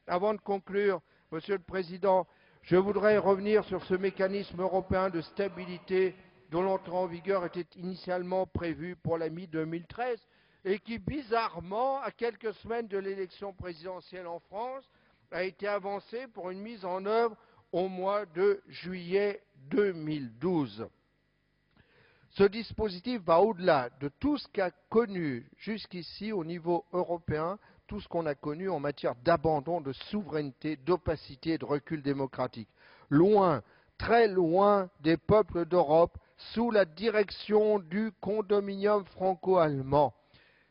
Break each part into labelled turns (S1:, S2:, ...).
S1: avant de conclure, Monsieur le Président, je voudrais revenir sur ce mécanisme européen de stabilité dont l'entrée en vigueur était initialement prévue pour la mi-2013 et qui, bizarrement, à quelques semaines de l'élection présidentielle en France, a été avancé pour une mise en œuvre au mois de juillet 2012. Ce dispositif va au-delà de tout ce qu'a connu jusqu'ici au niveau européen, tout ce qu'on a connu en matière d'abandon de souveraineté, d'opacité et de recul démocratique. Loin, très loin des peuples d'Europe, sous la direction du condominium franco-allemand.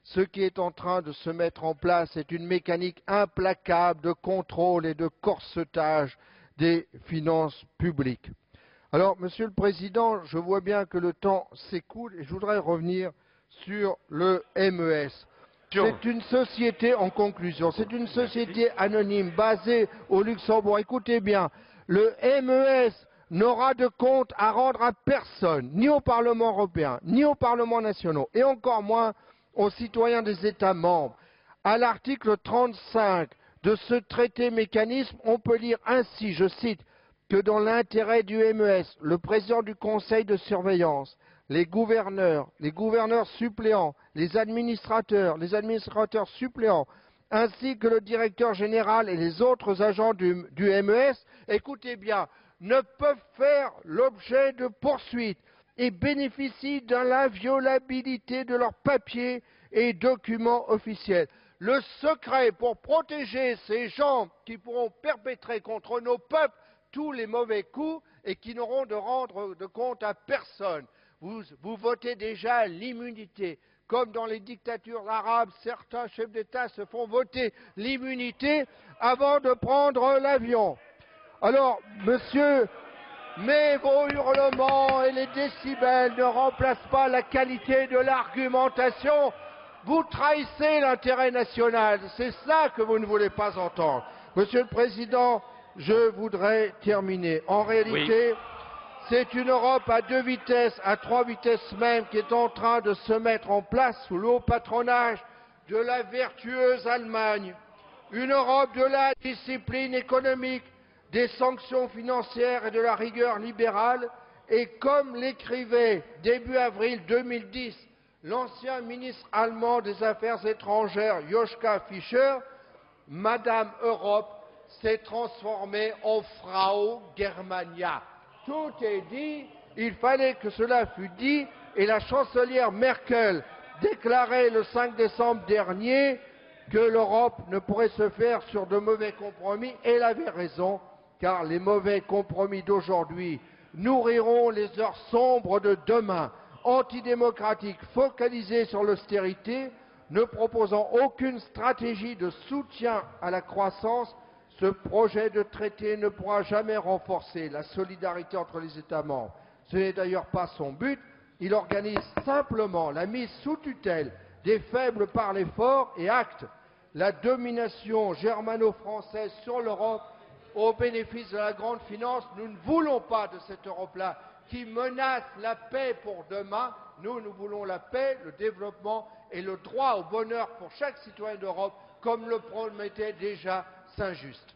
S1: Ce qui est en train de se mettre en place est une mécanique implacable de contrôle et de corsetage des finances publiques. Alors, Monsieur le Président, je vois bien que le temps s'écoule et je voudrais revenir sur le MES. C'est une société, en conclusion, c'est une société anonyme basée au Luxembourg. Écoutez bien, le MES n'aura de compte à rendre à personne, ni au Parlement européen, ni aux parlements nationaux, et encore moins aux citoyens des États membres. À l'article 35 de ce traité mécanisme, on peut lire ainsi, je cite, que dans l'intérêt du MES, le président du conseil de surveillance, les gouverneurs suppléants, les administrateurs suppléants, ainsi que le directeur général et les autres agents du MES, écoutez bien, ne peuvent faire l'objet de poursuites et bénéficient de l'inviolabilité de leurs papiers et documents officiels. Le secret pour protéger ces gens qui pourront perpétrer contre nos peuples tous les mauvais coups et qui n'auront de rendre de compte à personne. Vous votez déjà l'immunité. Comme dans les dictatures arabes, certains chefs d'État se font voter l'immunité avant de prendre l'avion. Alors, monsieur, mais vos hurlements et les décibels ne remplacent pas la qualité de l'argumentation. Vous trahissez l'intérêt national. C'est ça que vous ne voulez pas entendre. Monsieur le Président, je voudrais terminer. En réalité, oui, c'est une Europe à deux vitesses, à trois vitesses même, qui est en train de se mettre en place sous le haut patronage de la vertueuse Allemagne. Une Europe de la discipline économique, des sanctions financières et de la rigueur libérale. Et comme l'écrivait début avril 2010 l'ancien ministre allemand des Affaires étrangères Joschka Fischer, Madame Europe s'est transformée en Frau Germania. Tout est dit, il fallait que cela fût dit, et la chancelière Merkel déclarait le 5 décembre dernier que l'Europe ne pourrait se faire sur de mauvais compromis, et elle avait raison, car les mauvais compromis d'aujourd'hui nourriront les heures sombres de demain, antidémocratiques, focalisées sur l'austérité, ne proposant aucune stratégie de soutien à la croissance. Ce projet de traité ne pourra jamais renforcer la solidarité entre les États membres. Ce n'est d'ailleurs pas son but. Il organise simplement la mise sous tutelle des faibles par les forts et acte la domination germano-française sur l'Europe au bénéfice de la grande finance. Nous ne voulons pas de cette Europe-là qui menace la paix pour demain. Nous voulons la paix, le développement et le droit au bonheur pour chaque citoyen d'Europe, comme le promettait déjà Saint-Just.